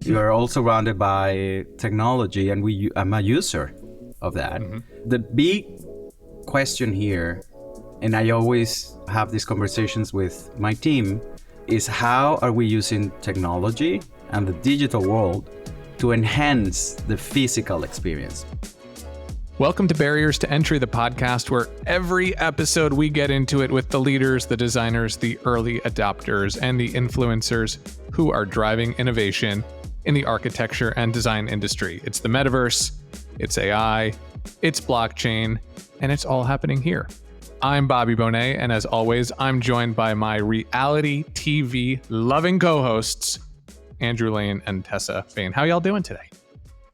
You are also surrounded by technology, and I'm a user of that. The big question here, and I always have these conversations with my team, is how are we using technology and the digital world to enhance the physical experience? Welcome to Barriers to Entry, the podcast where every episode we get into it with the leaders, the designers, the early adopters, and the influencers who are driving innovation in the architecture and design industry. It's the metaverse, it's AI, it's blockchain, and it's all happening here. I'm Bobby Bonet, and as always, I'm joined by my reality TV loving co-hosts, Andrew Lane and Tessa Bain. How y'all doing today?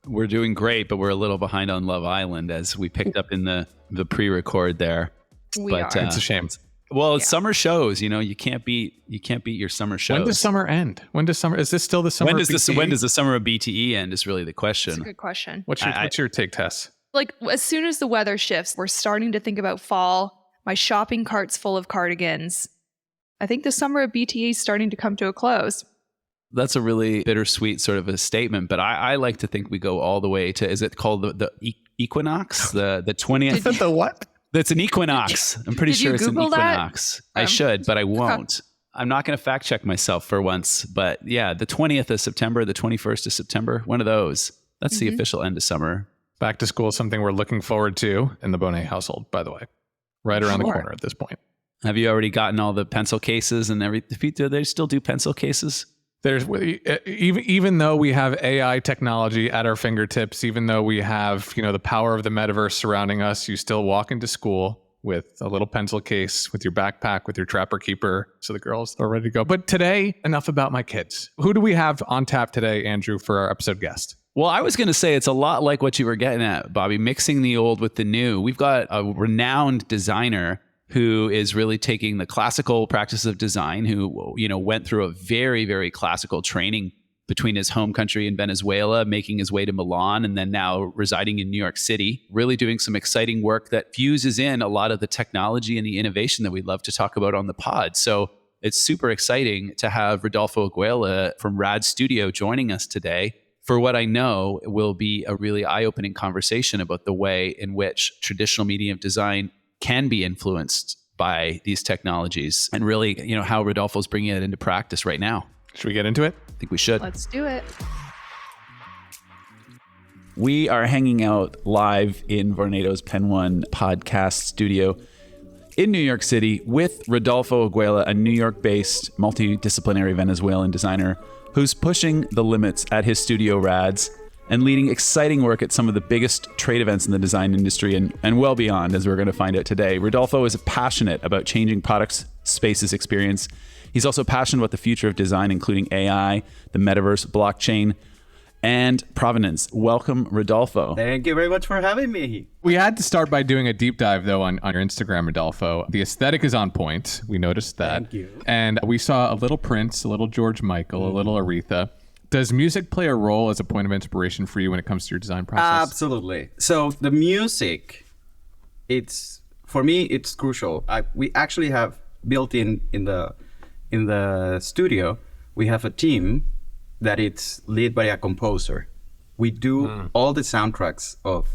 We're doing great, but we're a little behind on Love Island, as we picked up in the pre-record there. It's a shame. Well, it's summer shows, you can't beat your summer shows. When does summer end? Is this still the summer? When does the summer of BTE end? Is really the question. That's a good question. What's your take, Tess? Like, as soon as the weather shifts, we're starting to think about fall. My shopping cart's full of cardigans. I think the summer of BTE is starting to come to a close. That's a really bittersweet sort of a statement, but I like to think we go all the way to, is it called the equinox? The 20th? The what? That's an equinox. I'm pretty sure it's an equinox. I should, but I won't. I'm not going to fact check myself for once, but yeah, the 20th of September, the 21st of September, one of those. That's the official end of summer. Back to school, something we're looking forward to in the Bonet household, by the way. Right around the corner at this point. Have you already gotten all the pencil cases and everything? Do they still do pencil cases? There's even though we have AI technology at our fingertips, even though we have, the power of the metaverse surrounding us, you still walk into school with a little pencil case, with your backpack, with your Trapper Keeper, so the girls are ready to go. But today, enough about my kids. Who do we have on tap today, Andrew, for our episode guest? Well, I was going to say it's a lot like what you were getting at, Bobby, mixing the old with the new. We've got a renowned designer who is really taking the classical practice of design, who, went through a very, very classical training between his home country in Venezuela, making his way to Milan, and then now residing in New York City, really doing some exciting work that fuses in a lot of the technology and the innovation that we love to talk about on the pod. So it's super exciting to have Rodolfo Agrella from RADS Studio joining us today for what I know will be a really eye-opening conversation about the way in which traditional medium design can be influenced by these technologies, and really, how Rodolfo's bringing it into practice right now. Should we get into it? I think we should. Let's do it. We are hanging out live in Vornado's Pen One podcast studio in New York City with Rodolfo Agrella, a New York-based multidisciplinary Venezuelan designer who's pushing the limits at his studio RADS and leading exciting work at some of the biggest trade events in the design industry and well beyond, as we're going to find out today. Rodolfo is passionate about changing products, spaces, experience. He's also passionate about the future of design, including AI, the metaverse, blockchain, and provenance. Welcome, Rodolfo. Thank you very much for having me. We had to start by doing a deep dive, though, on your Instagram, Rodolfo. The aesthetic is on point. We noticed that. Thank you. And we saw a little Prince, a little George Michael, a little Aretha. Does music play a role as a point of inspiration for you when it comes to your design process? Absolutely. So the music, for me, it's crucial. We actually have built in the studio, we have a team that it's led by a composer. We do all the soundtracks of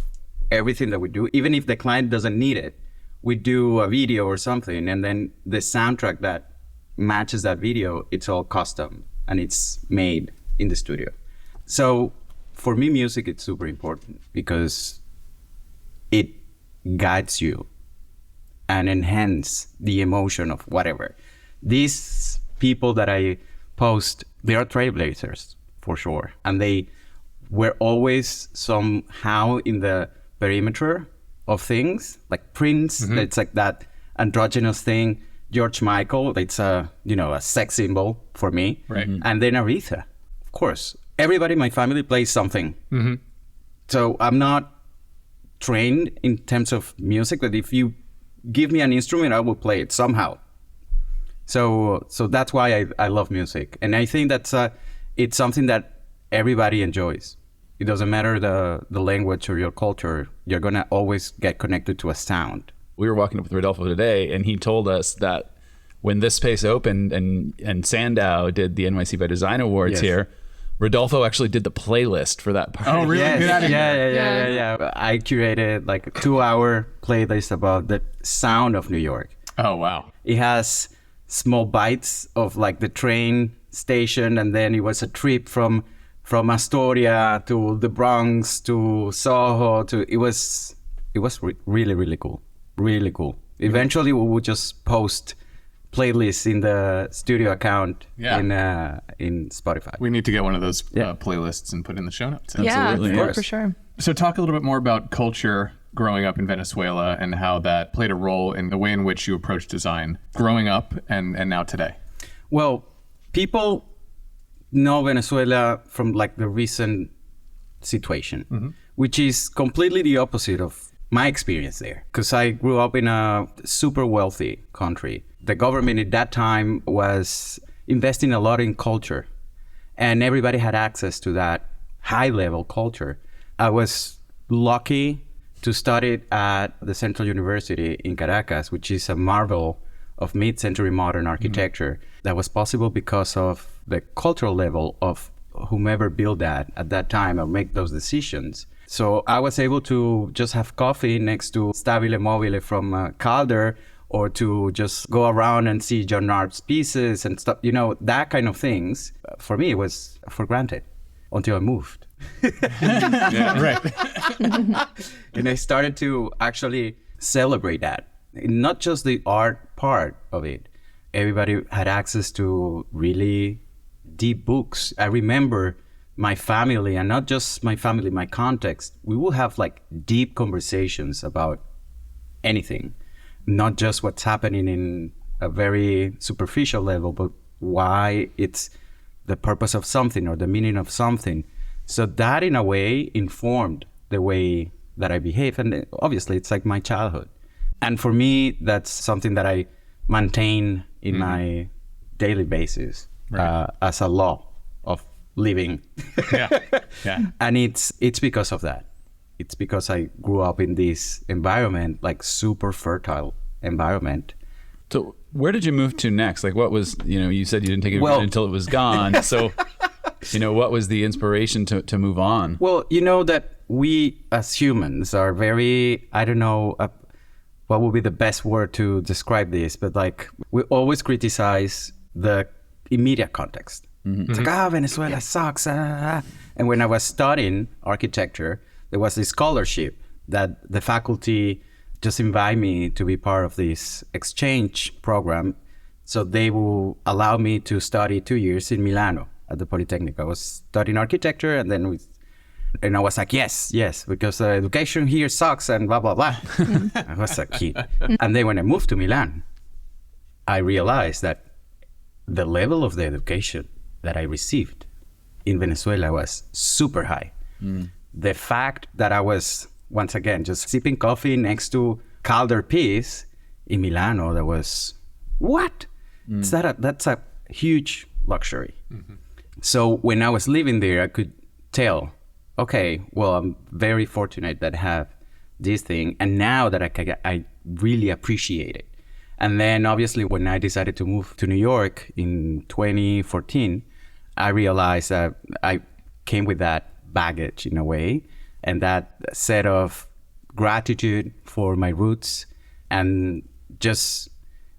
everything that we do, even if the client doesn't need it. We do a video or something, and then the soundtrack that matches that video, it's all custom and it's made in the studio. So for me, music is super important because it guides you and enhance the emotion of whatever. These people that I post, they are trailblazers for sure. And they were always somehow in the perimeter of things, like Prince, it's like that androgynous thing. George Michael, it's a sex symbol for me. Right. And then Aretha. Of course, everybody in my family plays something. So I'm not trained in terms of music, but if you give me an instrument, I will play it somehow. So that's why I love music. And I think that's it's something that everybody enjoys. It doesn't matter the language or your culture, you're gonna always get connected to a sound. We were walking up with Rodolfo today, and he told us that when this space opened and Sandow did the NYC by Design Awards here, Rodolfo actually did the playlist for that party. Oh, really? Yes, Get out of yeah. I curated like a 2-hour playlist about the sound of New York. Oh, wow. It has small bites of like the train station, and then it was a trip from Astoria to the Bronx to Soho it was really, really cool. Really cool. Eventually we would just post playlists in the studio account in Spotify. We need to get one of those playlists and put in the show notes. Absolutely. Yeah, for sure. So talk a little bit more about culture growing up in Venezuela and how that played a role in the way in which you approach design growing up and now today. Well, people know Venezuela from like the recent situation, which is completely the opposite of my experience there. Because I grew up in a super wealthy country. The government at that time was investing a lot in culture, and everybody had access to that high level culture. I was lucky to study at the Central University in Caracas, which is a marvel of mid-century modern architecture. That was possible because of the cultural level of whomever built that at that time or make those decisions. So I was able to just have coffee next to Salone del Mobile from Calder, or to just go around and see John Arb's pieces and stuff, that kind of things. For me, it was for granted until I moved. Yeah, right. And I started to actually celebrate that. Not just the art part of it. Everybody had access to really deep books. I remember my family, and not just my family, my context, we will have like deep conversations about anything, not just what's happening in a very superficial level, but why it's the purpose of something or the meaning of something. So that in a way informed the way that I behave. And obviously it's like my childhood. And for me, that's something that I maintain in my daily basis as a law of living. Yeah. And it's because of that. It's because I grew up in this environment, like super fertile environment. So where did you move to next? Like what was, you said you didn't take it until it was gone. So, what was the inspiration to move on? Well, that we as humans are very, I don't know, what would be the best word to describe this, but like we always criticize the immediate context. It's like, Venezuela sucks. And when I was studying architecture, there was this scholarship that the faculty just invited me to be part of this exchange program. So they will allow me to study 2 years in Milano at the Polytechnic. I was studying architecture, and then I was like, yes, because education here sucks and blah, blah, blah. I was a kid. And then when I moved to Milan, I realized that the level of the education that I received in Venezuela was super high. The fact that I was, once again, just sipping coffee next to Calder piece in Milano, that was, what? That's a huge luxury. So when I was living there, I could tell, okay, well, I'm very fortunate that I have this thing. And now that I really appreciate it. And then obviously when I decided to move to New York in 2014, I realized that I came with that baggage in a way, and that set of gratitude for my roots and just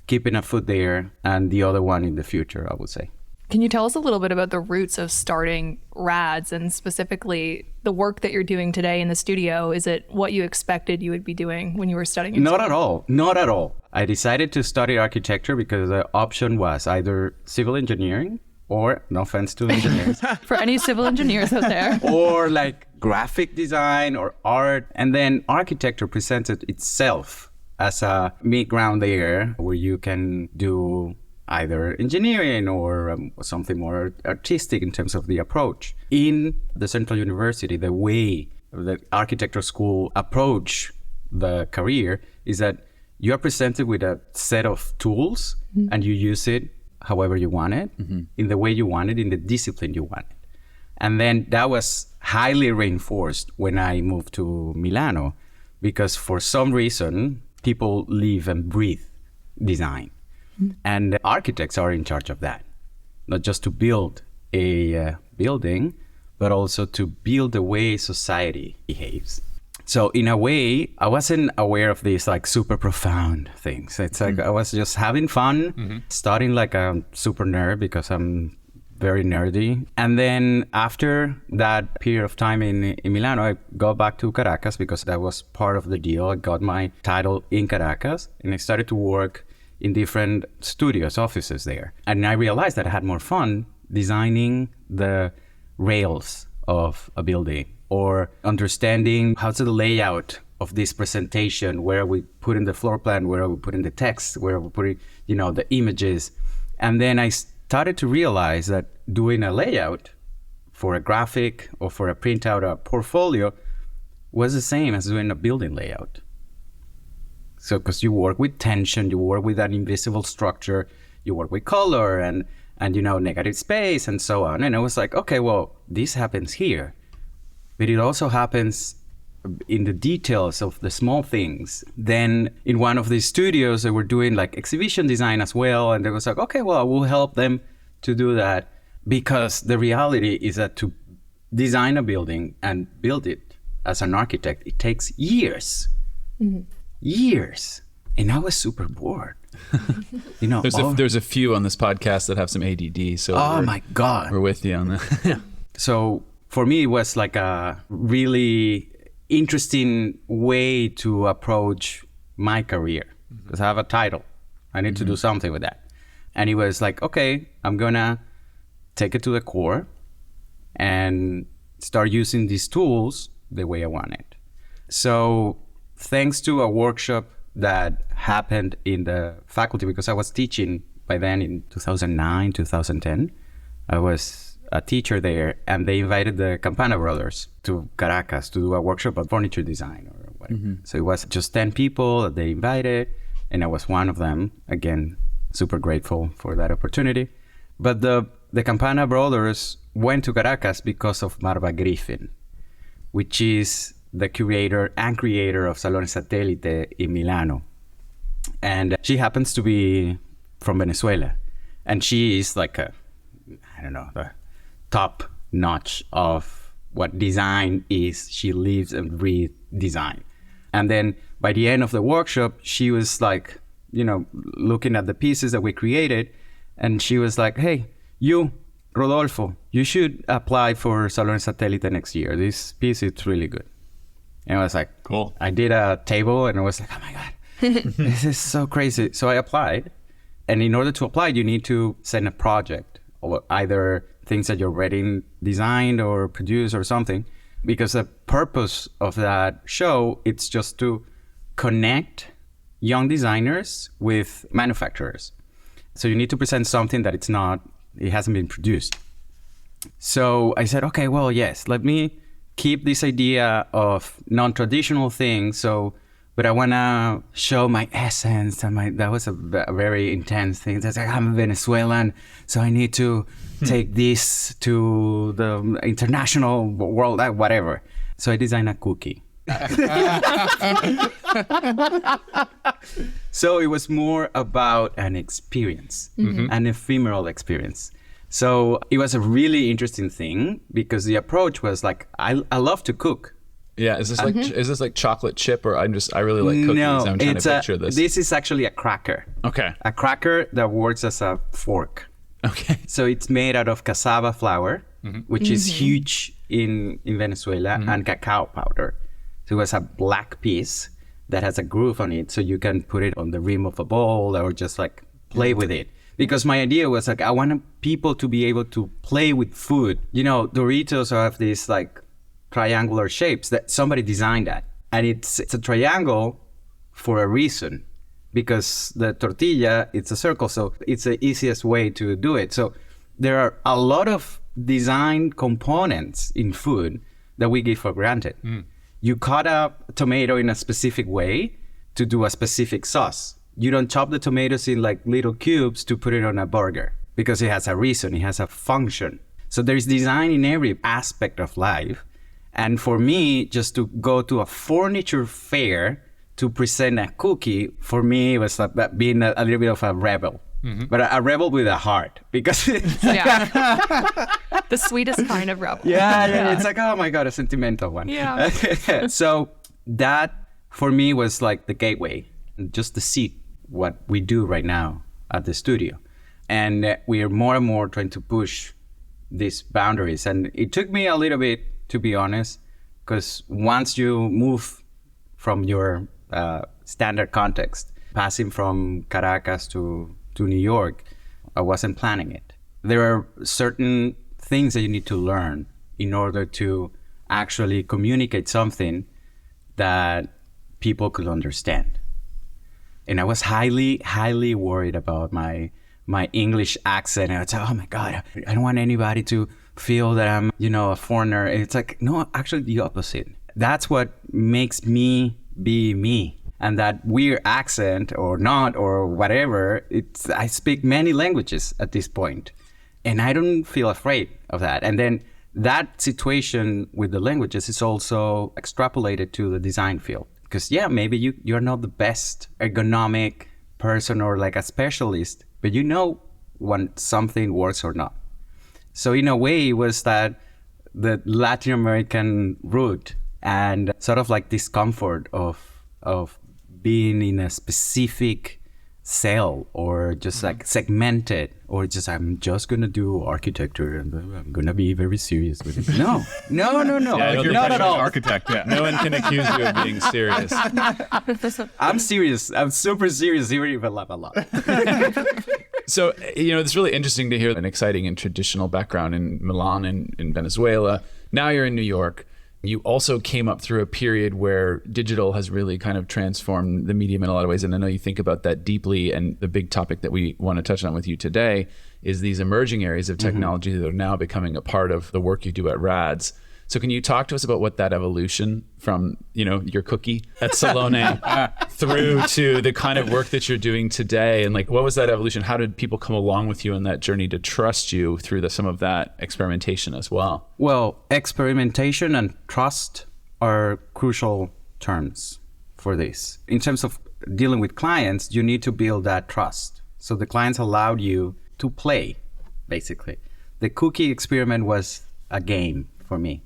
keeping a foot there and the other one in the future, I would say. Can you tell us a little bit about the roots of starting RADS and specifically the work that you're doing today in the studio? Is it what you expected you would be doing when you were studying? Not at all. I decided to study architecture because the option was either civil engineering or, no offense to engineers, For any civil engineers out there. or like graphic design or art. And then architecture presented itself as a mid ground there where you can do either engineering or something more artistic in terms of the approach. In the Central University, the way the architecture school approach the career is that you are presented with a set of tools and you use it however you want it, in the way you want it, in the discipline you want it. And then that was highly reinforced when I moved to Milano, because for some reason, people live and breathe design. And architects are in charge of that, not just to build a building, but also to build the way society behaves. So in a way, I wasn't aware of these like super profound things. It's like I was just having fun, studying like a super nerd because I'm very nerdy. And then after that period of time in Milano, I go back to Caracas because that was part of the deal. I got my title in Caracas and I started to work in different studios, offices there. And I realized that I had more fun designing the rails of a building or understanding how's the layout of this presentation, where are we putting the floor plan, where are we putting the text, where are we putting, the images. And then I started to realize that doing a layout for a graphic or for a printout or a portfolio was the same as doing a building layout. So, because you work with tension, you work with an invisible structure, you work with color and negative space and so on. And I was like, okay, well, this happens here, but it also happens in the details of the small things. Then in one of these studios, they were doing like exhibition design as well. And they was like, okay, well, I will help them to do that, because the reality is that to design a building and build it as an architect, it takes years. Years. And I was super bored. There's a few on this podcast that have some ADD. So my God. We're with you on that. So for me, it was like a really interesting way to approach my career, because I have a title. I need to do something with that. And it was like, okay, I'm going to take it to the core and start using these tools the way I want it. So thanks to a workshop that happened in the faculty, because I was teaching by then in 2009, 2010. I was a teacher there, and they invited the Campana brothers to Caracas to do a workshop on furniture design or whatever. So it was just 10 people that they invited, and I was one of them. Again, super grateful for that opportunity. But the Campana brothers went to Caracas because of Marva Griffin, which is the curator and creator of Salone Satellite in Milano. And she happens to be from Venezuela. And she is like the top notch of what design is. She lives and breathes design. And then by the end of the workshop, she was like, looking at the pieces that we created. And she was like, hey, you, Rodolfo, you should apply for Salone Satellite next year. This piece is really good. And I was like, cool. I did a table and I was like, oh my God, this is so crazy. So I applied. And in order to apply, you need to send a project, or either things that you're already designed or produced or something. Because the purpose of that show, it's just to connect young designers with manufacturers. So you need to present something that it hasn't been produced. So I said, okay, well, yes, let me keep this idea of non-traditional things. But I want to show my essence, and that was a very intense thing. That's like, I'm Venezuelan, so I need to take this to the international world, whatever. So I designed a cookie. So it was more about an experience, an ephemeral experience. So it was a really interesting thing, because the approach was like, I love to cook. Yeah, is this like chocolate chip, or I really like cookies? No, I'm trying to picture this. This is actually a cracker. Okay. A cracker that works as a fork. Okay. So it's made out of cassava flour, which is huge in Venezuela, and cacao powder. So it was a black piece that has a groove on it, so you can put it on the rim of a bowl or just like play with it. Because my idea was like, I wanted people to be able to play with food. Doritos have these like triangular shapes that somebody designed that. And it's a triangle for a reason, because the tortilla, it's a circle. So it's the easiest way to do it. So there are a lot of design components in food that we give for granted. You cut up a tomato in a specific way to do a specific sauce. You don't chop the tomatoes in like little cubes to put it on a burger, because it has a reason, it has a function. So there's design in every aspect of life. And for me, just to go to a furniture fair to present a cookie, for me, it was like being a little bit of a rebel. but a rebel with a heart, because Yeah. The sweetest kind of rebel. yeah, it's like, oh my God, a sentimental one. Yeah. So that for me was like the gateway, just to see what we do right now at the studio. And we are more and more trying to push these boundaries. And it took me a little bit, to be honest, because once you move from your standard context, passing from Caracas to New York, I wasn't planning it. There are certain things that you need to learn in order to actually communicate something that people could understand. And I was highly, highly worried about my English accent. And I was like, oh my God, I don't want anybody to feel that I'm, a foreigner. And it's like, no, actually the opposite. That's what makes me be me. And that weird accent or not, or whatever, I speak many languages at this point. And I don't feel afraid of that. And then that situation with the languages is also extrapolated to the design field. Because maybe you're not the best ergonomic person or like a specialist, but you know when something works or not. So in a way, it was that the Latin American root and sort of like discomfort of being in a specific cell or just like segmented, or just I'm just gonna do architecture and I'm gonna be very serious with it. No. Yeah, Not at all. Architect, yeah. No one can accuse you of being serious. I'm serious. I'm super serious, even if I laugh a lot. So, it's really interesting to hear an exciting and traditional background in Milan and in Venezuela. Now you're in New York. You also came up through a period where digital has really kind of transformed the medium in a lot of ways. And I know you think about that deeply. And the big topic that we want to touch on with you today is these emerging areas of technology that are now becoming a part of the work you do at RADS. So can you talk to us about what that evolution from, your cookie at Salone through to the kind of work that you're doing today? And like, what was that evolution? How did people come along with you in that journey to trust you through some of that experimentation as well? Well, experimentation and trust are crucial terms for this. In terms of dealing with clients, you need to build that trust. So the clients allowed you to play, basically. The cookie experiment was a game for me.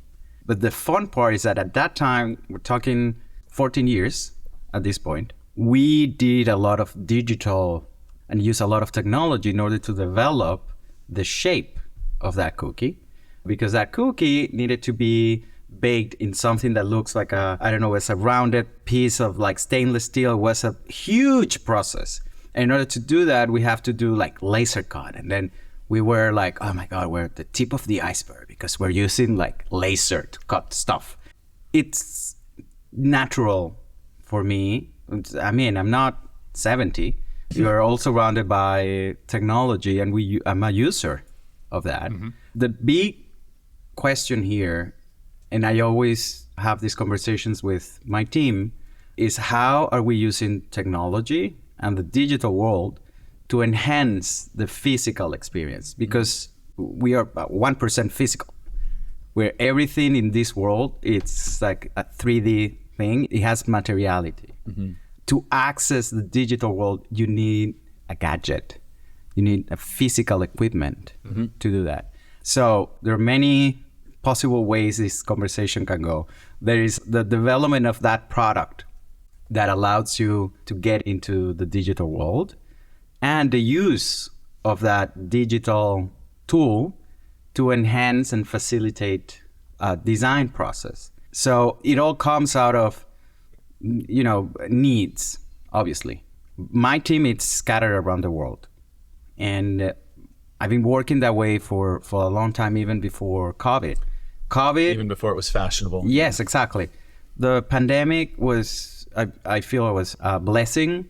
But the fun part is that at that time, we're talking 14 years at this point, we did a lot of digital and used a lot of technology in order to develop the shape of that cookie, because that cookie needed to be baked in something that looks like it's a rounded piece of like stainless steel. It was a huge process. And in order to do that, we have to do like laser cut. And then we were like, oh my God, we're at the tip of the iceberg because we're using like laser to cut stuff. It's natural for me. I mean, I'm not 70. You're also surrounded by technology, and I'm a user of that. Mm-hmm. The big question here, and I always have these conversations with my team, is how are we using technology and the digital world to enhance the physical experience? Because we are 1% physical, where everything in this world, it's like a 3D thing. It has materiality. Mm-hmm. To access the digital world, you need a gadget. You need a physical equipment to do that. So there are many possible ways this conversation can go. There is the development of that product that allows you to get into the digital world, and the use of that digital tool to enhance and facilitate a design process. So it all comes out of, needs, obviously. My team is scattered around the world. And I've been working that way for a long time, even before COVID. Even before it was fashionable. Yes, exactly. The pandemic was, I feel it was a blessing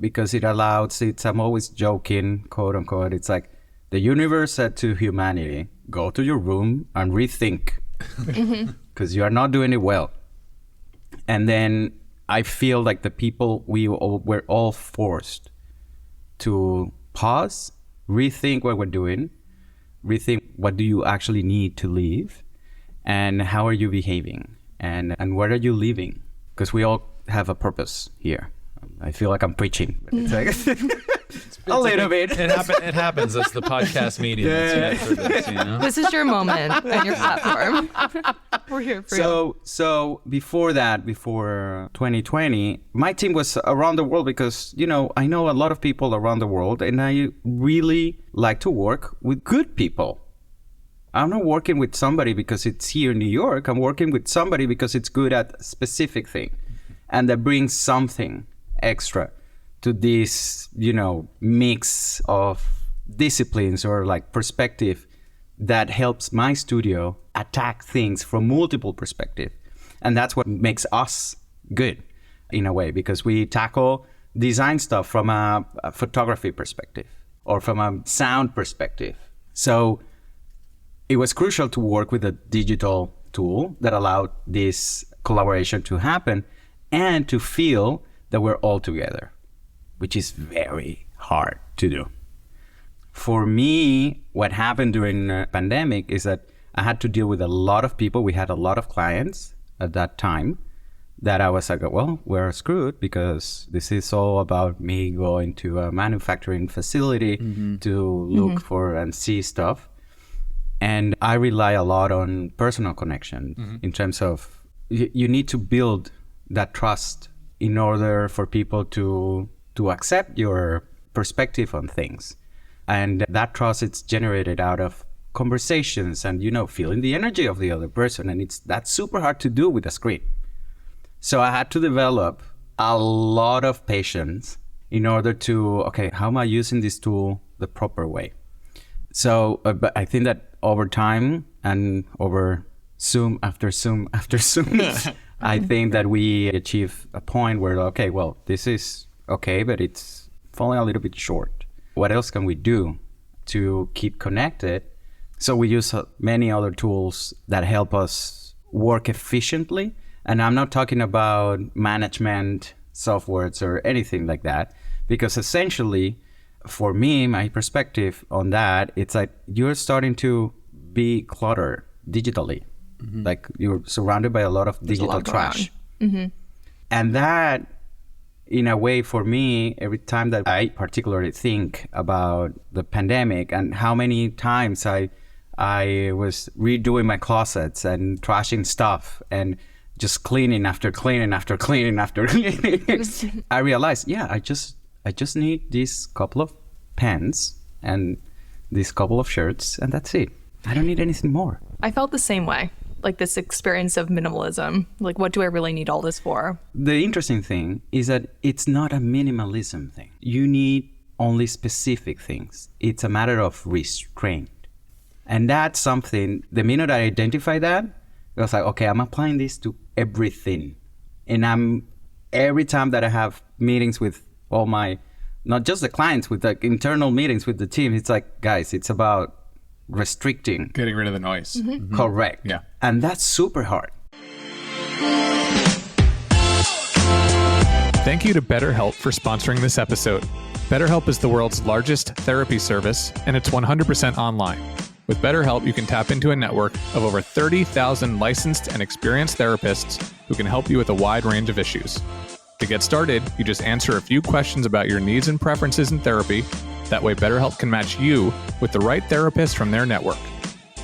because it allowed, I'm always joking, quote unquote, it's like the universe said to humanity, go to your room and rethink because you are not doing it well. And then I feel like the people, we're all forced to pause, rethink what we're doing, rethink what do you actually need to live, and how are you behaving, and where are you living? Because we all have a purpose here. I feel like I'm preaching. But it's like a little bit. It happens. That's the podcast medium. That's meant for this, you know? This is your moment and your platform. We're here for you. So before 2020, my team was around the world because, I know a lot of people around the world, and I really like to work with good people. I'm not working with somebody because it's here in New York. I'm working with somebody because it's good at a specific thing, and that brings something extra to this, mix of disciplines or like perspective that helps my studio attack things from multiple perspectives. And that's what makes us good in a way, because we tackle design stuff from a photography perspective or from a sound perspective. So it was crucial to work with a digital tool that allowed this collaboration to happen and to feel that we're all together, which is very hard to do. For me, what happened during the pandemic is that I had to deal with a lot of people. We had a lot of clients at that time that I was like, well, we're screwed because this is all about me going to a manufacturing facility to look for and see stuff. And I rely a lot on personal connection in terms of you need to build that trust in order for people to accept your perspective on things. And that trust, it's generated out of conversations and, feeling the energy of the other person. And that's super hard to do with a screen. So I had to develop a lot of patience in order to, okay, how am I using this tool the proper way? So but I think that over time and over Zoom after Zoom after Zoom, I think that we achieve a point where, okay, well, this is okay, but it's falling a little bit short. What else can we do to keep connected? So we use many other tools that help us work efficiently. And I'm not talking about management softwares or anything like that, because essentially, for me, my perspective on that, it's like you're starting to be cluttered digitally. Like you're surrounded by a lot of digital trash. And that, in a way, for me, every time that I particularly think about the pandemic and how many times I was redoing my closets and trashing stuff and just cleaning after cleaning after cleaning after cleaning, I realized, I just need these couple of pens and these couple of shirts, and that's it. I don't need anything more. I felt the same way. Like this experience of minimalism. Like, what do I really need all this for? The interesting thing is that it's not a minimalism thing. You need only specific things. It's a matter of restraint. And that's something, the minute I identify that, I was like, okay, I'm applying this to everything. And every time that I have meetings with all my, not just the clients, with like internal meetings with the team, it's like, guys, it's about restricting. Getting rid of the noise. Correct. Yeah. And that's super hard. Thank you to BetterHelp for sponsoring this episode. BetterHelp is the world's largest therapy service, and it's 100% online. With BetterHelp, you can tap into a network of over 30,000 licensed and experienced therapists who can help you with a wide range of issues. To get started, you just answer a few questions about your needs and preferences in therapy. That way, BetterHelp can match you with the right therapist from their network.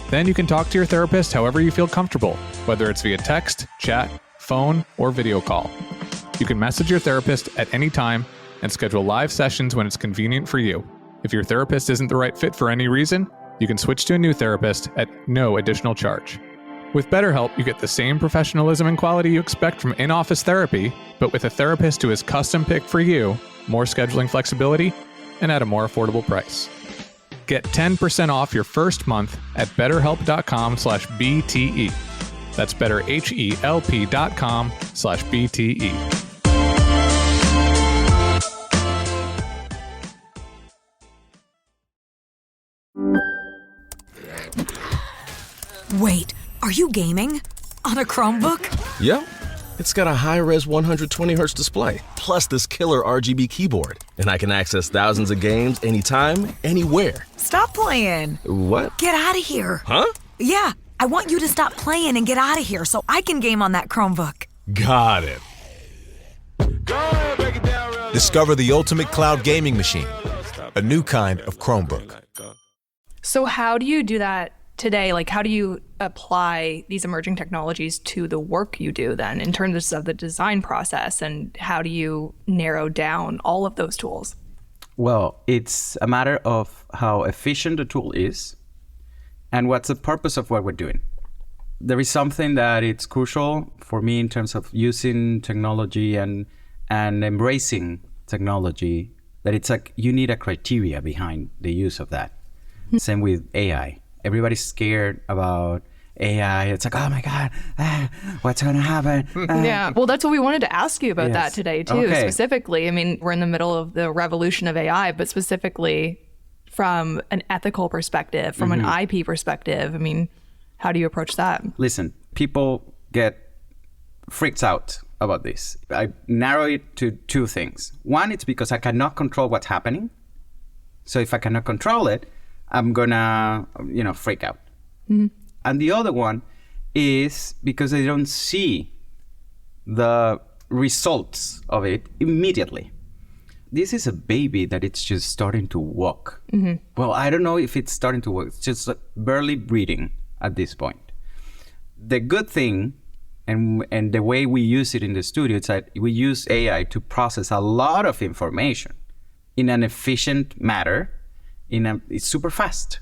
Then you can talk to your therapist however you feel comfortable, whether it's via text, chat, phone, or video call. You can message your therapist at any time and schedule live sessions when it's convenient for you. If your therapist isn't the right fit for any reason, you can switch to a new therapist at no additional charge. With BetterHelp, you get the same professionalism and quality you expect from in-office therapy, but with a therapist who is custom-picked for you, more scheduling flexibility, and at a more affordable price. Get 10% off your first month at betterhelp.com/BTE. That's betterhelp.com/BTE. Wait, are you gaming? On a Chromebook? Yep. It's got a high-res 120Hz display, plus this killer RGB keyboard. And I can access thousands of games anytime, anywhere. Stop playing. What? Get out of here. Huh? Yeah, I want you to stop playing and get out of here so I can game on that Chromebook. Got it. Discover the ultimate cloud gaming machine a new kind of Chromebook. So how do you do that today? Like, how do you apply these emerging technologies to the work you do then in terms of the design process? And how do you narrow down all of those tools? Well, it's a matter of how efficient the tool is and what's the purpose of what we're doing. There is something that it's crucial for me in terms of using technology and embracing technology, that it's like you need a criteria behind the use of that. Same with AI. Everybody's scared about AI. It's like, oh my God, what's going to happen? Yeah, well, that's what we wanted to ask you about that today too, Okay. specifically. I mean, we're in the middle of the revolution of AI, but specifically from an ethical perspective, from an IP perspective. I mean, how do you approach that? Listen, people get freaked out about this. I narrow it to two things. One, it's because I cannot control what's happening. So if I cannot control it, I'm gonna, freak out. And the other one is because I don't see the results of it immediately. This is a baby that it's just starting to walk. Well, I don't know if it's starting to walk. It's just like barely breathing at this point. The good thing, and the way we use it in the studio, it's that we use AI to process a lot of information in an efficient manner. It's super fast.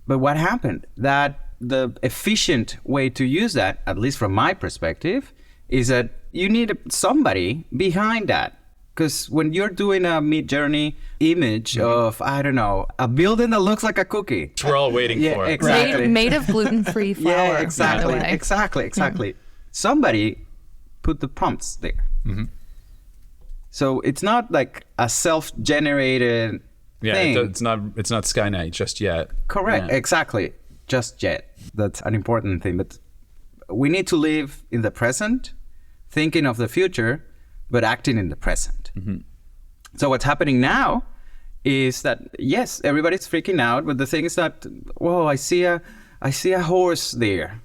But what happened? That the efficient way to use that, at least from my perspective, is that you need somebody behind that. Because when you're doing a Mid-Journey image of, I don't know, a building that looks like a cookie. Which we're all waiting for. Exactly. Made of gluten-free flour. Yeah, exactly. By the way. Exactly. Somebody put the prompts there. So it's not like a self-generated thing. It's not Skynet just yet. Correct. Yeah. Exactly. Just yet. That's an important thing. But we need to live in the present, thinking of the future, but acting in the present. So what's happening now is that, yes, everybody's freaking out, but the thing is that, whoa, I see a horse there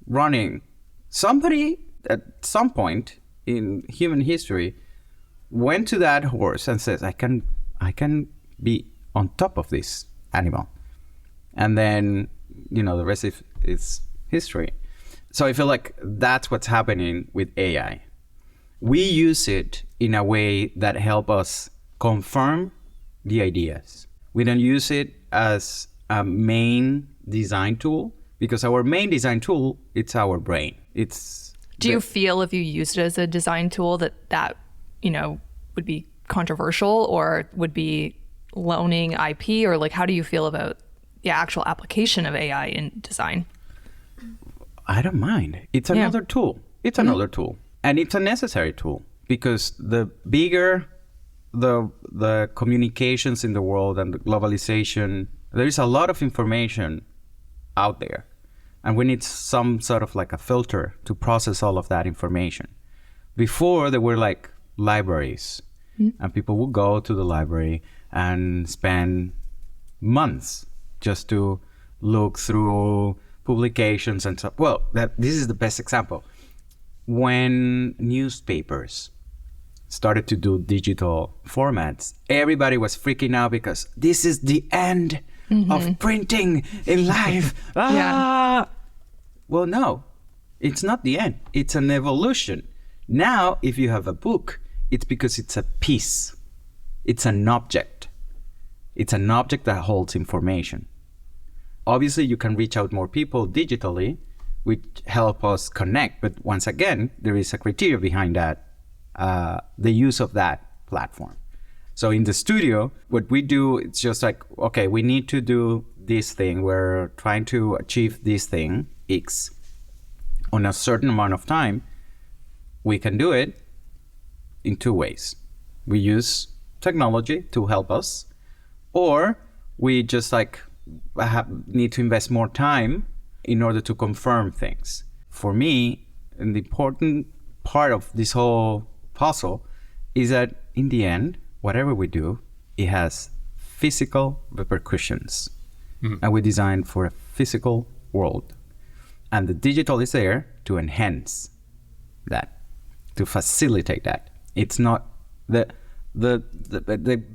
running. Somebody at some point in human history went to that horse and says, I can be on top of this animal. And then, the rest is history. So I feel like that's what's happening with AI. We use it in a way that help us confirm the ideas. We don't use it as a main design tool, because our main design tool, it's our brain. Do you feel if you used it as a design tool that would be controversial or would be loaning IP, or like how do you feel about the actual application of AI in design? I don't mind. It's another tool. It's another tool. And it's a necessary tool, because the bigger the communications in the world and the globalization, there is a lot of information out there. And we need some sort of like a filter to process all of that information. Before, there were like libraries, and people would go to the library and spend months just to look through publications and stuff. Well, this is the best example. When newspapers started to do digital formats, everybody was freaking out because this is the end of printing in life. Well, no, it's not the end. It's an evolution. Now, if you have a book, it's because it's a piece. It's an object. It's an object that holds information. Obviously, you can reach out more people digitally, which help us connect. But once again, there is a criteria behind that, the use of that platform. So in the studio, what we do, it's just like, okay, we need to do this thing. We're trying to achieve this thing, X, on a certain amount of time. We can do it in two ways. We use technology to help us, or we just like need to invest more time in order to confirm things. For me, and the important part of this whole puzzle is that in the end, whatever we do, it has physical repercussions. And we design for a physical world. And the digital is there to enhance that, to facilitate that. It's not the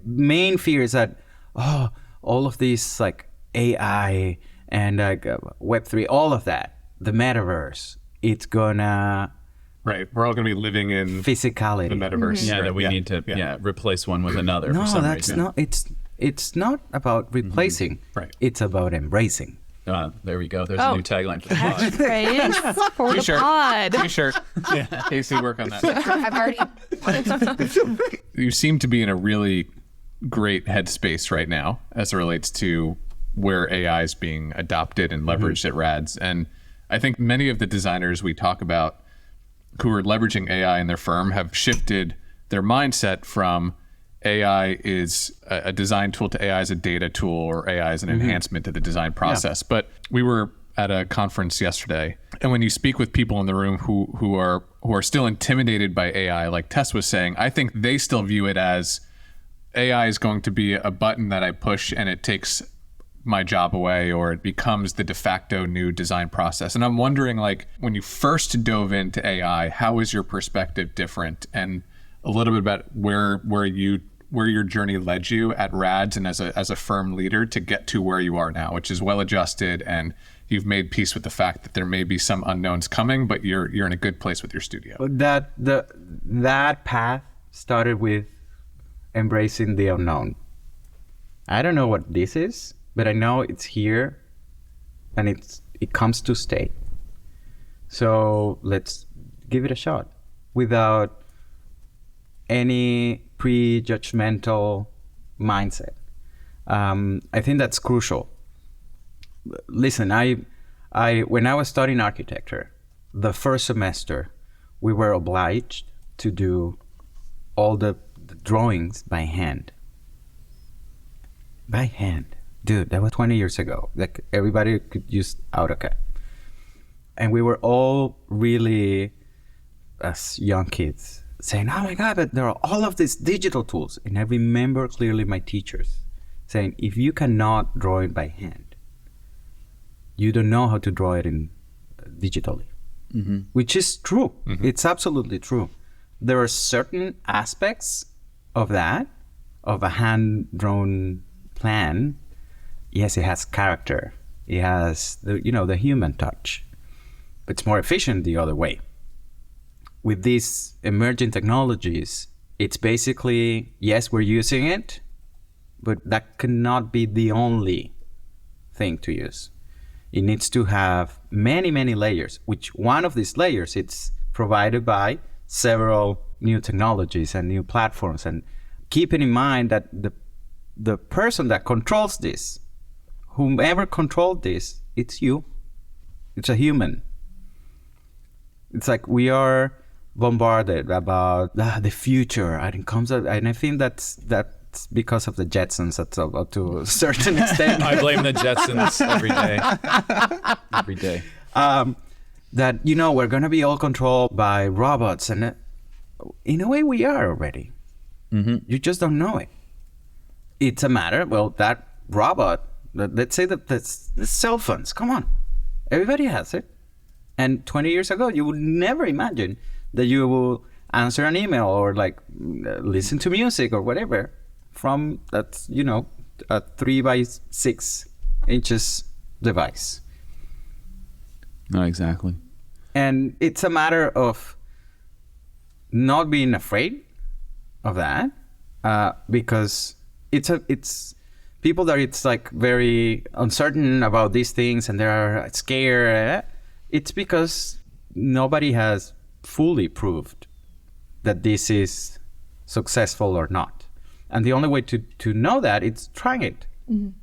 main fear is that, oh, all of these like AI and like Web3, all of that, the metaverse, it's gonna Right. We're all going to be living in physicality. the metaverse. Yeah, right? that we need to replace one with another No, for some that's reason. not. It's not about replacing. Right. It's about embracing. There we go. There's a new tagline for the pod. Catchphrase for the T-shirt. pod. T-shirt. Casey, work on that. I've already. You seem to be in a really great headspace right now as it relates to where AI is being adopted and leveraged at RADS. And I think many of the designers we talk about who are leveraging AI in their firm have shifted their mindset from AI is a design tool to AI as a data tool, or AI as an enhancement to the design process. But we were at a conference yesterday, and when you speak with people in the room who are still intimidated by AI, like Tess was saying, I think they still view it as AI is going to be a button that I push and it takes my job away, or it becomes the de facto new design process. And I'm wondering, like, when you first dove into AI, how was your perspective different? And a little bit about where your journey led you at RADS and as a firm leader to get to where you are now, which is well adjusted, and you've made peace with the fact that there may be some unknowns coming, but you're in a good place with your studio. That path started with embracing the unknown. I don't know what this is, but I know it's here, and it comes to stay. So let's give it a shot without any pre-judgmental mindset. I think that's crucial. Listen, I when I was studying architecture, the first semester, we were obliged to do all the drawings by hand. By hand. Dude, that was 20 years ago. Like, everybody could use AutoCAD. And we were all really, as young kids, saying, oh my God, but there are all of these digital tools. And I remember clearly my teachers saying, if you cannot draw it by hand, you don't know how to draw it in digitally, which is true. It's absolutely true. There are certain aspects of that, of a hand-drawn plan. Yes, it has character. It has the human touch. But it's more efficient the other way. With these emerging technologies, it's basically, yes, we're using it, but that cannot be the only thing to use. It needs to have many, many layers, which one of these layers, it's provided by several new technologies and new platforms. And keeping in mind that the person that controls this, whomever controlled this, it's you. It's a human. It's like we are bombarded about the future, and it comes out, and I think that's because of the Jetsons to a certain extent. I blame the Jetsons every day. Every day. That we're gonna be all controlled by robots, and in a way we are already. You just don't know it. It's a matter. Well, that robot. Let's say that the cell phones. Come on, everybody has it. And 20 years ago, you would never imagine that you will answer an email or like listen to music or whatever from that, a 3 by 6 inches device. No, exactly. And it's a matter of not being afraid of that, because it's people that it's like very uncertain about these things and they're scared. It's because nobody has fully proved that this is successful or not. And the only way to know that is trying it. You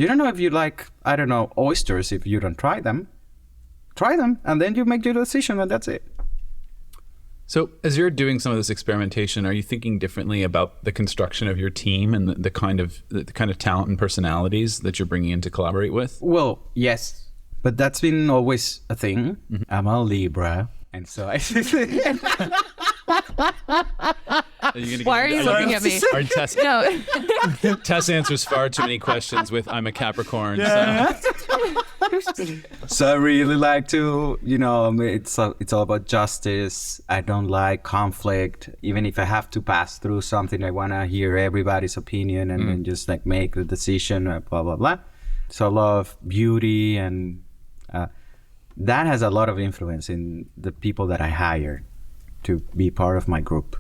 don't know if you like, I don't know, oysters if you don't try them. Try them, and then you make your decision, and that's it. So as you're doing some of this experimentation, are you thinking differently about the construction of your team and the kind of talent and personalities that you're bringing in to collaborate with? Well, yes. But that's been always a thing. I'm a Libra, and so I... Why are you looking at me? No. Tess answers far too many questions with, I'm a Capricorn. Yeah. So. So I really like to, it's all about justice. I don't like conflict. Even if I have to pass through something, I want to hear everybody's opinion and then just like make the decision, blah, blah, blah. So I love beauty, and that has a lot of influence in the people that I hire to be part of my group.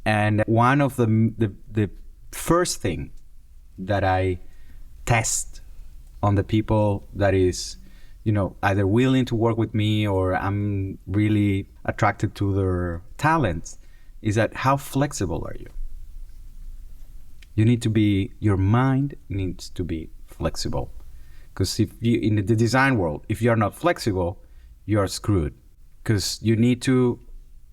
And one of the first thing that I test on the people that is, either willing to work with me or I'm really attracted to their talents is that how flexible are you? Your mind needs to be flexible. Because if you, in the design world, if you're not flexible, you're screwed. Because you need to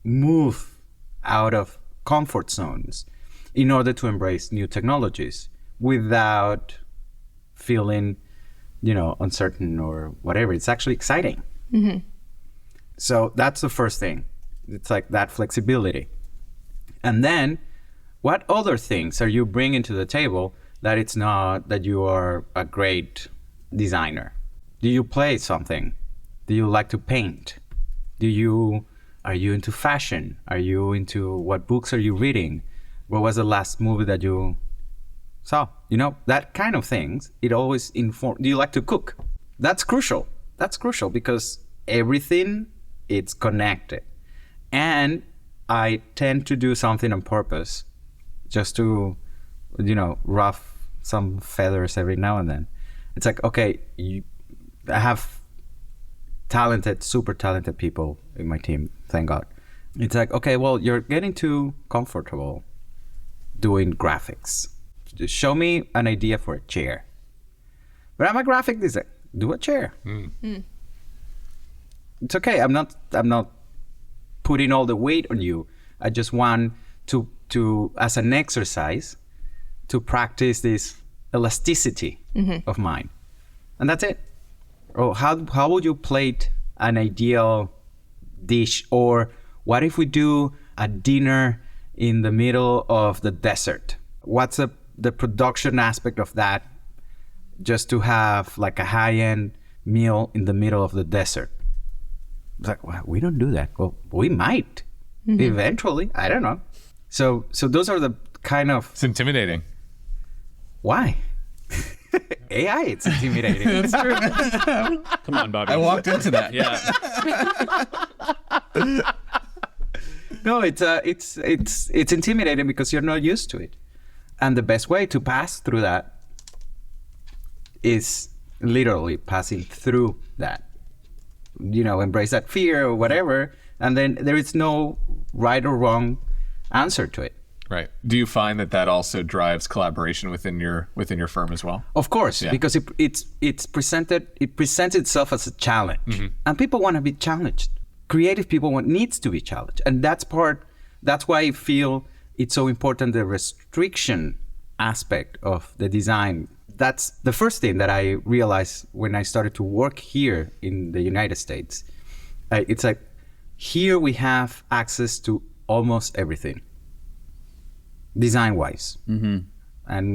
move out of comfort zones in order to embrace new technologies without feeling uncertain or whatever. It's actually exciting. Mm-hmm. So that's the first thing. It's like that flexibility. And then what other things are you bringing to the table that it's not that you are a great designer? Do you play something? Do you like to paint? Are you into fashion? Are you into what books are you reading? What was the last movie that you saw? That kind of things, it always informs. Do you like to cook? That's crucial. That's crucial because everything, it's connected. And I tend to do something on purpose just to, ruff some feathers every now and then. It's like, okay, I have super talented people in my team, thank God. It's like, okay, well, you're getting too comfortable doing graphics. Just show me an idea for a chair. But I'm a graphic designer. Do a chair. It's okay. I'm not putting all the weight on you. I just want to as an exercise to practice this elasticity of mine. And that's it. Or how would you plate an ideal dish? Or what if we do a dinner in the middle of the desert? What's the production aspect of that, just to have like a high-end meal in the middle of the desert? It's like, well, we don't do that. Well, we might eventually. I don't know. So those are the kind of... It's intimidating. Why? AI, it's intimidating. It's true. Come on, Bobby. I walked into that. Yeah. No, it's intimidating because you're not used to it. And the best way to pass through that is literally passing through that. Embrace that fear or whatever, and then there is no right or wrong answer to it. Right. Do you find that also drives collaboration within your firm as well? Of course, because it presents itself as a challenge, and people want to be challenged. Creative people needs to be challenged, and that's why I feel it's so important, the restriction aspect of the design. That's the first thing that I realized when I started to work here in the United States. It's like, here we have access to almost everything, design-wise, and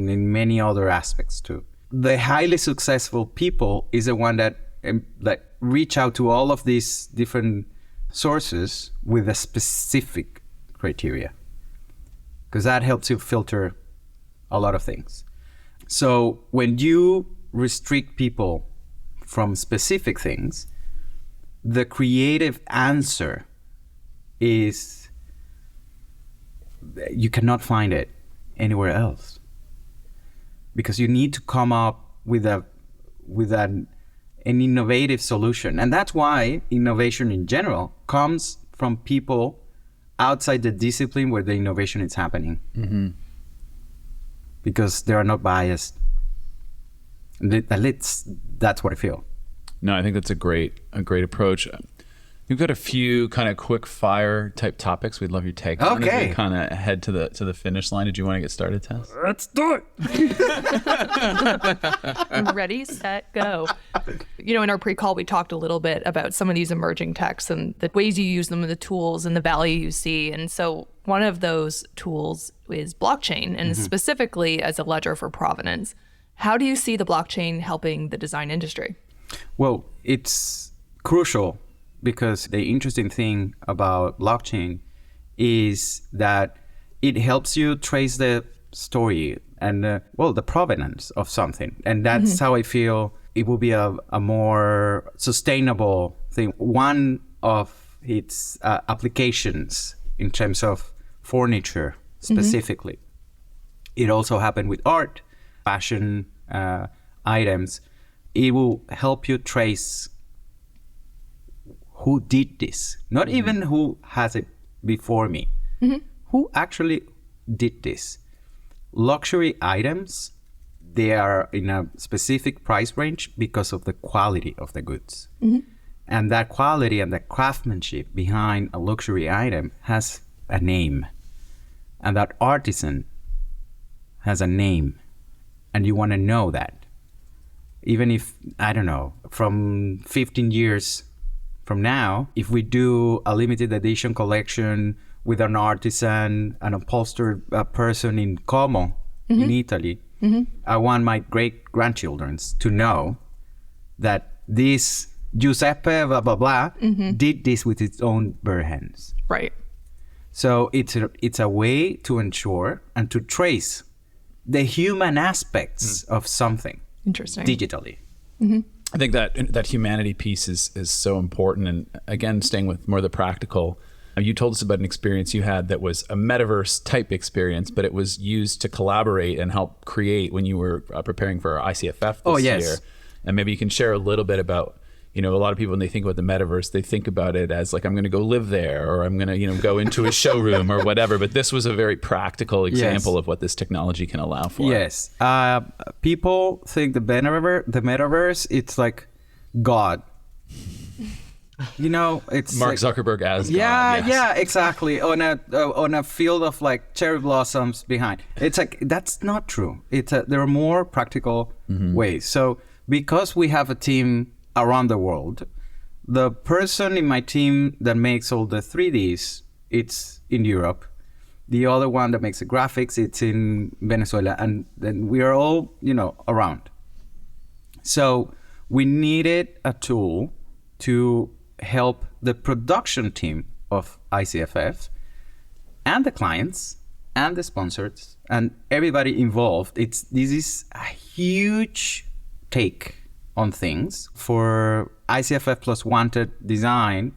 in many other aspects too. The highly successful people is the one that reach out to all of these different sources with a specific criteria, because that helps you filter a lot of things. So when you restrict people from specific things, the creative answer is you cannot find it anywhere else, because you need to come up with an innovative solution. And that's why innovation in general comes from people outside the discipline where the innovation is happening, because they are not biased. That's what I feel. No, I think that's a great approach. We've got a few kind of quick fire type topics. We'd love your take on as we kind of head to the finish line. Did you want to get started, Tess? Let's do it. Ready, set, go. In our pre-call, we talked a little bit about some of these emerging techs and the ways you use them and the tools and the value you see. And so one of those tools is blockchain, and specifically as a ledger for provenance. How do you see the blockchain helping the design industry? Well, it's crucial because the interesting thing about blockchain is that it helps you trace the story and, the provenance of something. And that's how I feel it will be a more sustainable thing. One of its applications in terms of furniture specifically. It also happened with art, fashion items. It will help you trace who did this, not even who has it before me, who actually did this. Luxury items, they are in a specific price range because of the quality of the goods. And that quality and the craftsmanship behind a luxury item has a name. And that artisan has a name. And you want to know that. Even if, I don't know, from 15 years from now, if we do a limited edition collection with an artisan, an upholstered person in Como, in Italy, I want my great-grandchildren to know that this Giuseppe blah, blah, blah, did this with its own bare hands. Right. So it's a way to ensure and to trace the human aspects of something. Interesting. Digitally. I think that humanity piece is so important. And again, staying with more of the practical, you told us about an experience you had that was a metaverse type experience, but it was used to collaborate and help create when you were preparing for our ICFF this year. And maybe you can share a little bit about, a lot of people, when they think about the metaverse, they think about it as like, I'm going to go live there, or I'm going to, go into a showroom or whatever. But this was a very practical example of what this technology can allow for. Yes. People think the metaverse, it's like God. It's Mark like, Zuckerberg as God. Yeah, exactly. On a field of like cherry blossoms behind. It's like, that's not true. There are more practical ways. So because we have a team around the world, the person in my team that makes all the 3Ds, it's in Europe. The other one that makes the graphics, it's in Venezuela. And then we are all, around. So we needed a tool to help the production team of ICFF and the clients and the sponsors and everybody involved. This is a huge take on things. For ICFF plus Wanted design,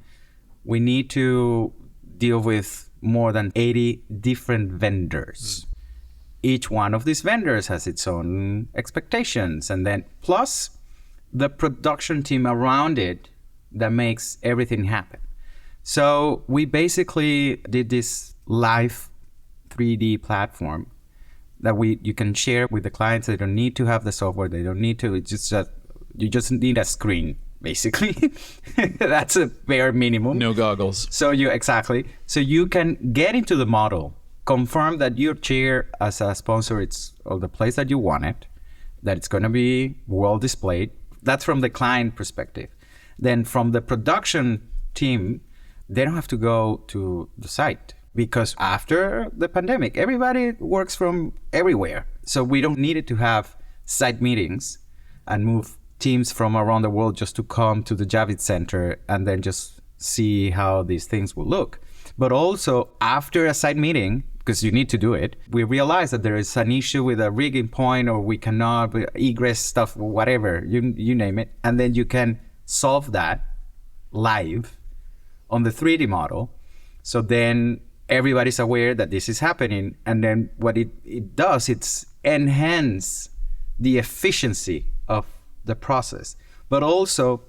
we need to deal with more than 80 different vendors. Each one of these vendors has its own expectations, and then plus the production team around it that makes everything happen. So we basically did this live 3D platform that you can share with the clients. They don't need to have the software. They don't need to. It's just that you just need a screen, basically. That's a bare minimum. No goggles. So you can get into the model, confirm that your chair as a sponsor, it's the place that you want it, that it's going to be well displayed. That's from the client perspective. Then from the production team, they don't have to go to the site, because after the pandemic, everybody works from everywhere. So we don't need it to have site meetings and move teams from around the world just to come to the Javits Center and then just see how these things will look. But also after a site meeting, because you need to do it, we realize that there is an issue with a rigging point, or we cannot, egress stuff, whatever, you name it. And then you can solve that live on the 3D model. So then everybody's aware that this is happening. And then what it does, it's enhance the efficiency of the process. But also,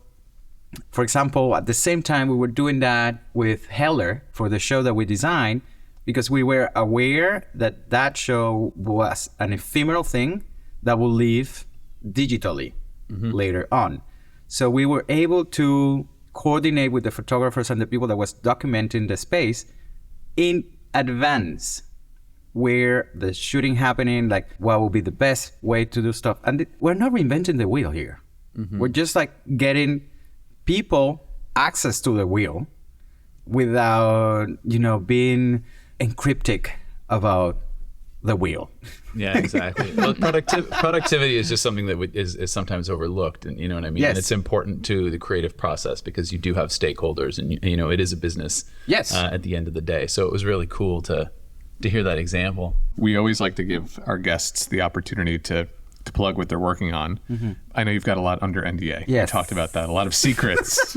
for example, at the same time, we were doing that with Heller for the show that we designed, because we were aware that that show was an ephemeral thing that will live digitally later on. So we were able to coordinate with the photographers and the people that was documenting the space in advance, where the shooting happening, like what would be the best way to do stuff. And we're not reinventing the wheel here. We're just like getting people access to the wheel without, being encryptic about the wheel. Yeah, exactly. Well, productivity is just something that is sometimes overlooked, and you know what I mean. Yes. And it's important to the creative process because you do have stakeholders, and you know it is a business. Yes. At the end of the day, so it was really cool to hear that example. We always like to give our guests the opportunity to plug what they're working on. I know you've got a lot under NDA. Yes. We talked about that. A lot of secrets.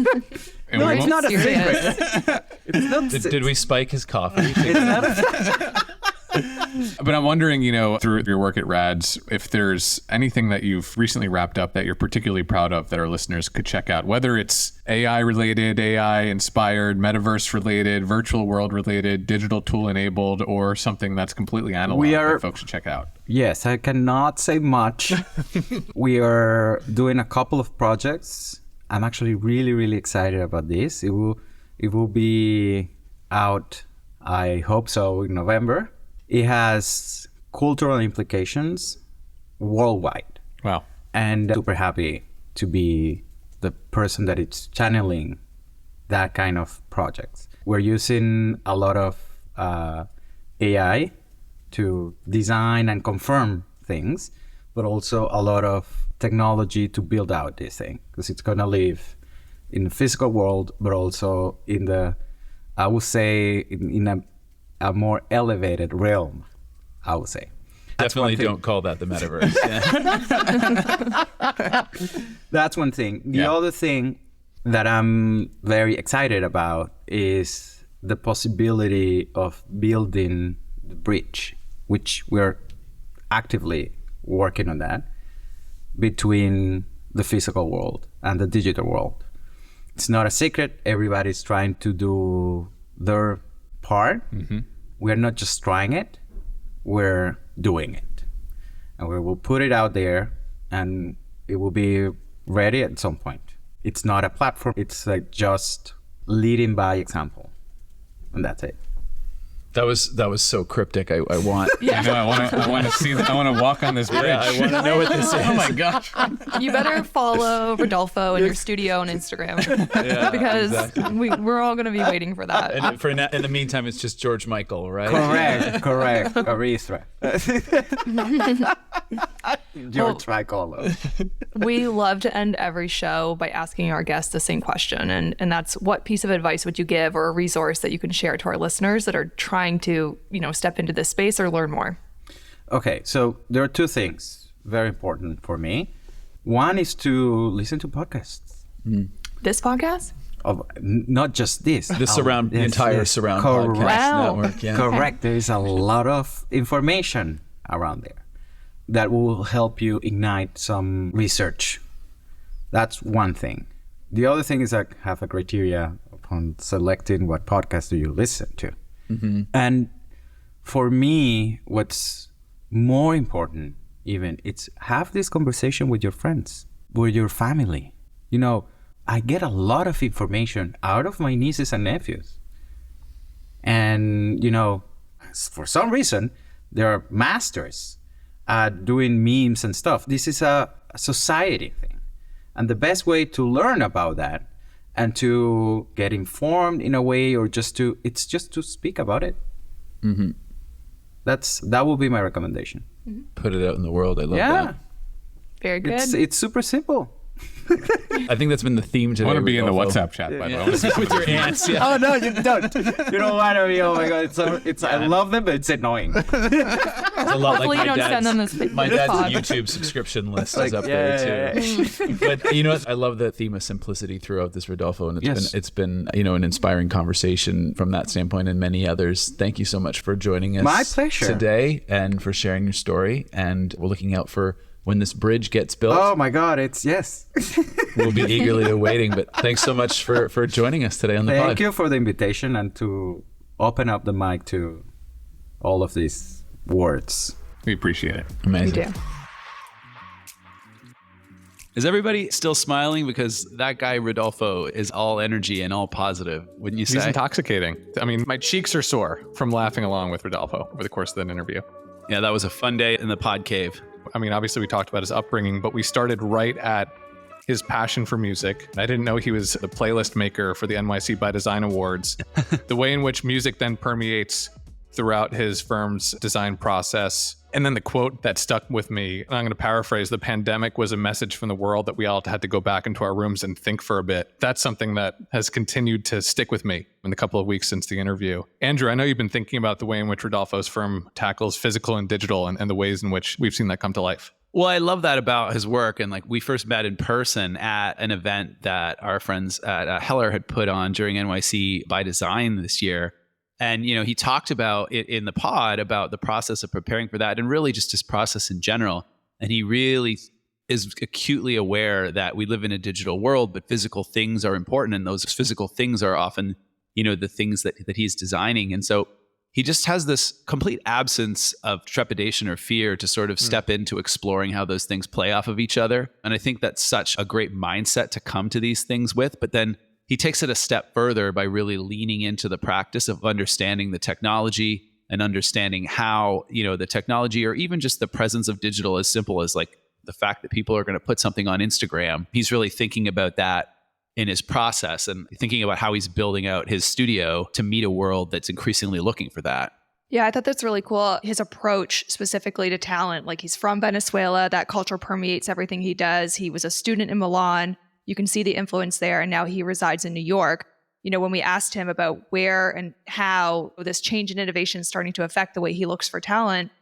And No, we it's won't- not a Serious. secret. It's not Did we spike his coffee? It's not a But I'm wondering, you know, through your work at RADS, if there's anything that you've recently wrapped up that you're particularly proud of that our listeners could check out, whether it's AI related, AI inspired, metaverse related, virtual world related, digital tool enabled, or something that's completely analog that folks should check out. Yes, I cannot say much. We are doing a couple of projects. I'm actually really, really excited about this. It will be out, I hope so, in November. It has cultural implications worldwide. Wow. And super happy to be the person that is channeling that kind of projects. We're using a lot of AI to design and confirm things, but also a lot of technology to build out this thing, because it's going to live in the physical world, but also in the, I would say, in a more elevated realm, I would say. Definitely don't call that the metaverse. Yeah. That's one thing. The other thing that I'm very excited about is the possibility of building the bridge, which we're actively working on that, between the physical world and the digital world. It's not a secret. Everybody's trying to do their part. We're not just trying it, we're doing it. And we will put it out there and it will be ready at some point. It's not a platform, it's like just leading by example. And that's it. That was so cryptic. I want. I know. I want to see. I want to walk on this bridge. Yeah, I want to know what this is. Oh my gosh. You better follow Rodolfo in your studio on Instagram because we're all going to be waiting for that. And in the meantime, it's just George Michael, right? Correct. Aristra. George Michael. We love to end every show by asking our guests the same question. And that's, what piece of advice would you give, or a resource that you can share to our listeners that are trying to, step into this space or learn more? Okay, so there are two things very important for me. One is to listen to podcasts. This podcast? Not just this. The entire surround podcast network. Yeah. Correct. There is a lot of information around there that will help you ignite some research. That's one thing. The other thing is I have a criteria upon selecting what podcast do you listen to. And for me, what's more important even, it's have this conversation with your friends, with your family. I get a lot of information out of my nieces and nephews. And, for some reason, they're masters at doing memes and stuff. This is a society thing. And the best way to learn about that and to get informed in a way, or just to speak about it. That will be my recommendation. Put it out in the world. I love that. Very good. It's super simple. I think that's been the theme today. I want to be in the Rodolfo. WhatsApp chat, by the way. With your aunts. Yeah. Oh no, you don't. You don't want to be. Oh my god, it's I love them, but it's annoying. It's a lot Hopefully like you don't send them this my this dad's pod. YouTube subscription list is up there too. But you know what? I love the theme of simplicity throughout this, Rodolfo, and it's been an inspiring conversation from that standpoint, and many others. Thank you so much for joining us. My pleasure. Today, and for sharing your story. And we're looking out for when this bridge gets built. Oh my god, yes. We'll be eagerly awaiting. But thanks so much for joining us today on the pod. Thank you for the invitation and to open up the mic to all of these words. We appreciate it. Amazing. We do. Is everybody still smiling? Because that guy, Rodolfo, is all energy and all positive, wouldn't you say? He's intoxicating. I mean, my cheeks are sore from laughing along with Rodolfo over the course of that interview. Yeah, that was a fun day in the pod cave. I mean, obviously we talked about his upbringing, but we started right at his passion for music. I didn't know he was the playlist maker for the NYC by Design Awards. The way in which music then permeates throughout his firm's design process. And then the quote that stuck with me, and I'm going to paraphrase, the pandemic was a message from the world that we all had to go back into our rooms and think for a bit. That's something that has continued to stick with me in the couple of weeks since the interview. Andrew, I know you've been thinking about the way in which Rodolfo's firm tackles physical and digital and the ways in which we've seen that come to life. Well, I love that about his work. And like we first met in person at an event that our friends at Heller had put on during NYC by Design this year. And, you know, he talked about it in the pod about the process of preparing for that and really just his process in general. And he really is acutely aware that we live in a digital world, but physical things are important. And those physical things are often, you know, the things that he's designing. And so he just has this complete absence of trepidation or fear to sort of step into exploring how those things play off of each other. And I think that's such a great mindset to come to these things with. But then he takes it a step further by really leaning into the practice of understanding the technology and understanding how, you know, the technology or even just the presence of digital, as simple as like the fact that people are going to put something on Instagram. He's really thinking about that in his process and thinking about how he's building out his studio to meet a world that's increasingly looking for that. Yeah, I thought that's really cool. His approach specifically to talent, like he's from Venezuela, that culture permeates everything he does. He was a student in Milan. You can see the influence there, and now he resides in New York. You know, when we asked him about where and how this change in innovation is starting to affect the way he looks for talent,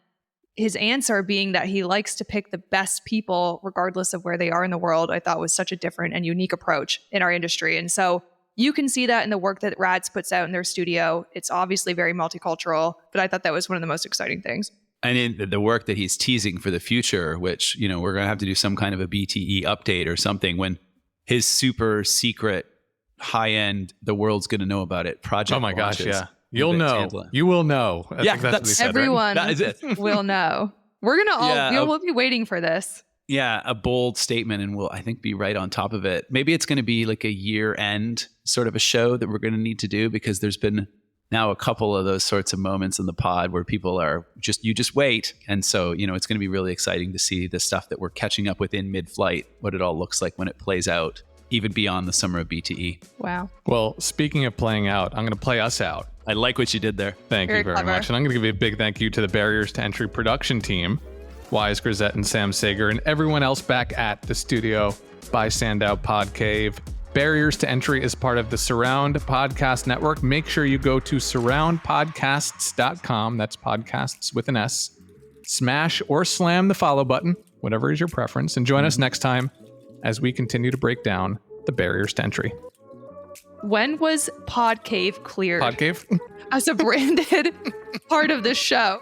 his answer being that he likes to pick the best people regardless of where they are in the world, I thought was such a different and unique approach in our industry. And so you can see that in the work that RADS puts out in their studio. It's obviously very multicultural, but I thought that was one of the most exciting things. And in the work that he's teasing for the future, which, you know, we're going to have to do some kind of a BTE update or something when his super secret, high-end, the world's going to know about it project. Oh my gosh, launches. yeah. You'll know. You will know. I think that's what he said, everyone right? That is it. will know. We're going to all, we'll be waiting for this. Yeah, a bold statement, and we'll, I think, be right on top of it. Maybe it's going to be like a year-end sort of a show that we're going to need to do because there's been now a couple of those sorts of moments in the pod where people are you just wait. And so, you know, it's going to be really exciting to see the stuff that we're catching up with in mid-flight, what it all looks like when it plays out, even beyond the summer of BTE. Wow. Well, speaking of playing out, I'm going to play us out. I like what you did there. Thank you very clever. much. And I'm going to give you a big thank you to the Barriers to Entry production team, Wise Grisette and Sam Sager, and everyone else back at the studio by Sandow Pod Cave. Barriers to Entry is part of the Surround Podcast Network. Make sure you go to surroundpodcasts.com. That's podcasts with an S. Smash or slam the follow button, whatever is your preference, and join us next time as we continue to break down the barriers to entry. When was Pod Cave cleared Pod Cave? as a branded part of this show?